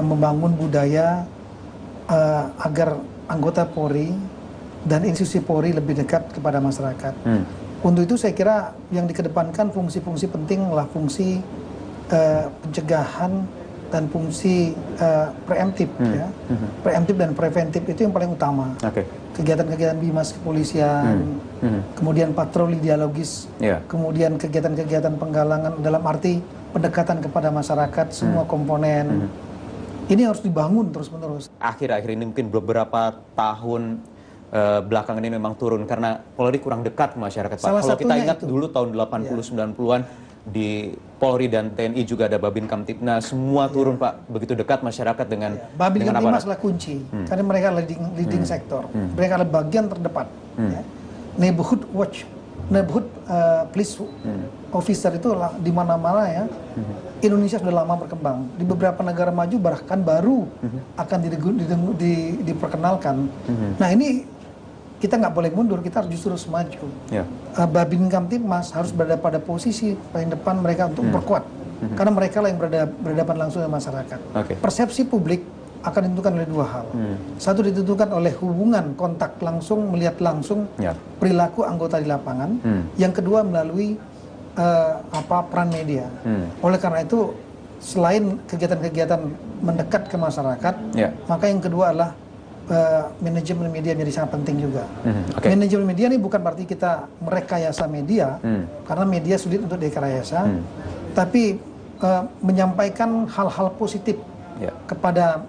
membangun budaya agar anggota Polri dan institusi Polri lebih dekat kepada masyarakat. Untuk itu saya kira yang dikedepankan fungsi-fungsi penting adalah fungsi pencegahan dan fungsi preemptif, ya. Preemptif dan preventif itu yang paling utama. Kegiatan-kegiatan bimas kepolisian, kemudian patroli dialogis, kemudian kegiatan-kegiatan penggalangan dalam arti pendekatan kepada masyarakat, semua komponen. Ini harus dibangun terus-menerus. Akhir-akhir ini mungkin beberapa tahun belakangan ini memang turun karena Polri kurang dekat ke masyarakat, Pak. Kalau kita ingat dulu tahun 80-90-an di Polri dan TNI juga ada Babin Kamtipnas, semua turun Pak, begitu dekat masyarakat dengan Babin Kamtipnas adalah kunci, karena mereka leading sektor, mereka adalah bagian terdepan. Neighborhood watch, neighborhood police officer itu di mana-mana ya. Indonesia sudah lama berkembang, di beberapa negara maju bahkan baru akan diperkenalkan. Nah ini kita nggak boleh mundur, kita harus justru harus maju. Babin Kamtipmas harus berada pada posisi paling depan mereka untuk memperkuat, karena mereka lah yang berhadapan langsung dengan masyarakat. Persepsi publik akan ditentukan oleh dua hal. Satu ditentukan oleh hubungan kontak langsung, melihat langsung perilaku anggota di lapangan. Yang kedua melalui peran media. Oleh karena itu selain kegiatan-kegiatan mendekat ke masyarakat, maka yang kedua adalah manajemen media menjadi sangat penting juga. Manajemen media ini bukan berarti kita merekayasa media, karena media sulit untuk direkayasa, tapi menyampaikan hal-hal positif kepada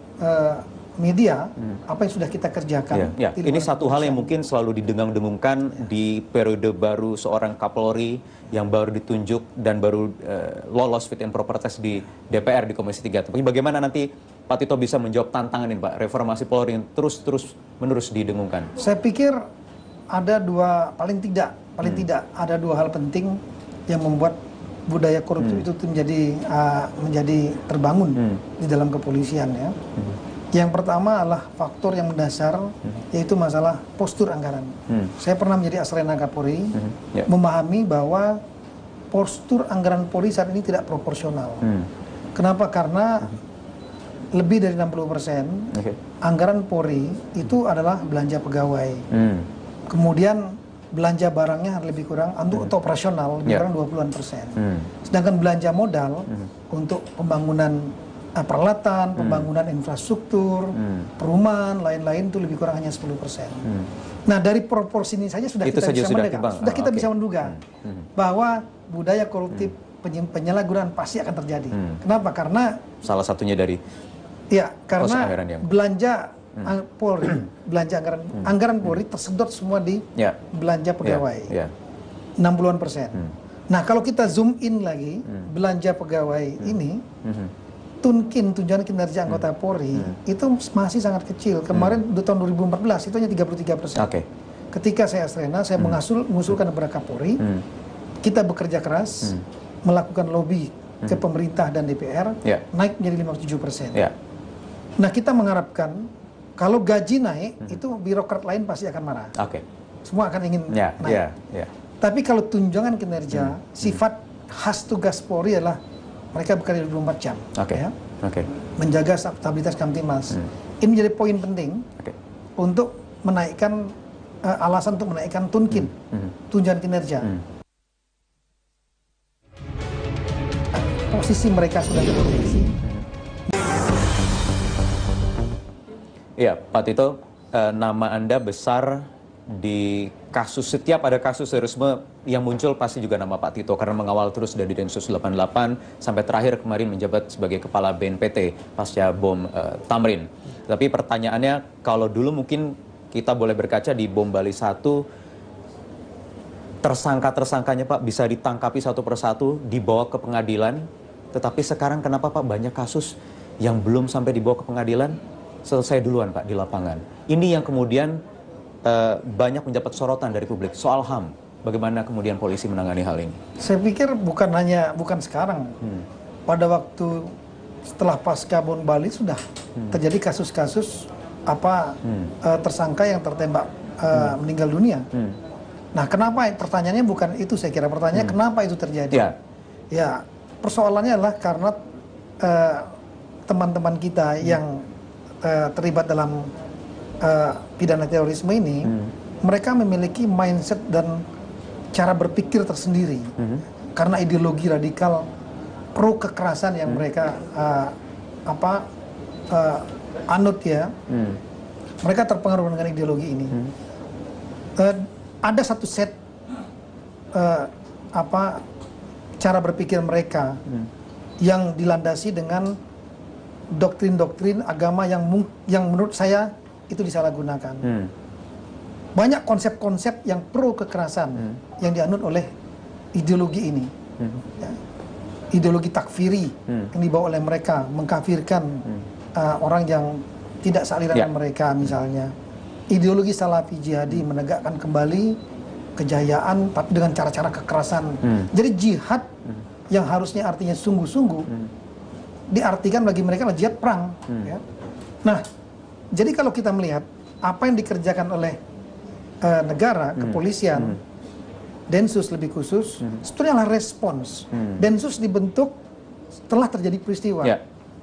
media, apa yang sudah kita kerjakan. Ini satu hal yang mungkin selalu didengung-dengungkan di periode baru seorang Kapolri yang baru ditunjuk dan baru lolos fit and proper test di DPR di Komisi 3. Tapi bagaimana nanti Pak Tito bisa menjawab tantangan ini, Pak, reformasi Polri yang terus-menerus didengungkan? Saya pikir ada paling tidak ada dua hal penting yang membuat budaya korupsi itu menjadi terbangun di dalam kepolisian, ya. Yang pertama adalah faktor yang mendasar, yaitu masalah postur anggaran. Saya pernah menjadi Asrena Kapolri, memahami bahwa postur anggaran Polri saat ini tidak proporsional. Kenapa? Karena lebih dari 60% anggaran Polri itu adalah belanja pegawai. Kemudian belanja barangnya lebih kurang, untuk operasional lebih kurang 20-an%. Sedangkan belanja modal untuk pembangunan peralatan, pembangunan infrastruktur, perumahan, lain-lain itu lebih kurang hanya 10%. Nah dari proporsi ini saja sudah kita bisa menduga bahwa budaya koruptif, penyalahgunaan pasti akan terjadi. Kenapa? Karena salah satunya dari karena belanja Polri, belanja anggaran Polri tersedot semua di belanja pegawai, 60-an%. Nah kalau kita zoom in lagi, belanja pegawai ini, tunjangan kinerja anggota Polri itu masih sangat kecil. Kemarin di tahun 2014 itu hanya 33%. Ketika saya Asrena, saya mengusulkan kepada Kapolri, kita bekerja keras, melakukan lobby ke pemerintah dan DPR, naik menjadi 57%. Nah kita mengharapkan kalau gaji naik, itu birokrat lain pasti akan marah. Semua akan ingin naik. Tapi kalau tunjangan kinerja, sifat khas tugas Polri adalah mereka bekerja 24 jam. Menjaga stabilitas Kamtipmas. Ini menjadi poin penting untuk menaikkan, alasan untuk menaikkan tunjangan kinerja. Posisi mereka sudah diproteksi. Iya, Pak Tito, nama Anda besar di kasus, setiap ada kasus terorisme yang muncul pasti juga nama Pak Tito, karena mengawal terus dari Densus 88 sampai terakhir kemarin menjabat sebagai Kepala BNPT pasca bom Tamrin. Tapi pertanyaannya, kalau dulu mungkin kita boleh berkaca di bom Bali 1, tersangka-tersangkanya Pak bisa ditangkapi satu persatu, dibawa ke pengadilan, tetapi sekarang kenapa Pak banyak kasus yang belum sampai dibawa ke pengadilan, selesai duluan Pak di lapangan. Ini yang kemudian banyak mendapat sorotan dari publik soal HAM. Bagaimana kemudian polisi menangani hal ini? Saya pikir bukan sekarang. Pada waktu setelah pasca bom Bali sudah terjadi kasus-kasus tersangka yang tertembak meninggal dunia. Nah, kenapa? Pertanyaannya bukan itu, saya kira pertanyaannya kenapa itu terjadi. Ya, persoalannya adalah karena teman-teman kita yang terlibat dalam pidana terorisme ini, mereka memiliki mindset dan cara berpikir tersendiri karena ideologi radikal pro kekerasan yang mereka anut ya. Mereka terpengaruh dengan ideologi ini. Ada satu set cara berpikir mereka yang dilandasi dengan doktrin-doktrin agama yang menurut saya itu disalahgunakan. Banyak konsep-konsep yang pro kekerasan yang dianut oleh ideologi ini. Ya. Ideologi takfiri yang dibawa oleh mereka, mengkafirkan orang yang tidak sealiran dengan mereka misalnya. Ideologi salafi jihadi menegakkan kembali kejayaan tapi dengan cara-cara kekerasan. Jadi jihad yang harusnya artinya sungguh-sungguh diartikan bagi mereka adalah jihad perang. Ya. Nah, jadi kalau kita melihat apa yang dikerjakan oleh negara, kepolisian, Densus lebih khusus, sebetulnya adalah respons. Densus dibentuk setelah terjadi peristiwa.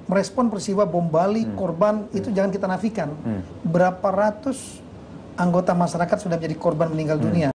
Merespon peristiwa bom Bali, korban, itu jangan kita nafikan. Berapa ratus anggota masyarakat sudah menjadi korban meninggal dunia.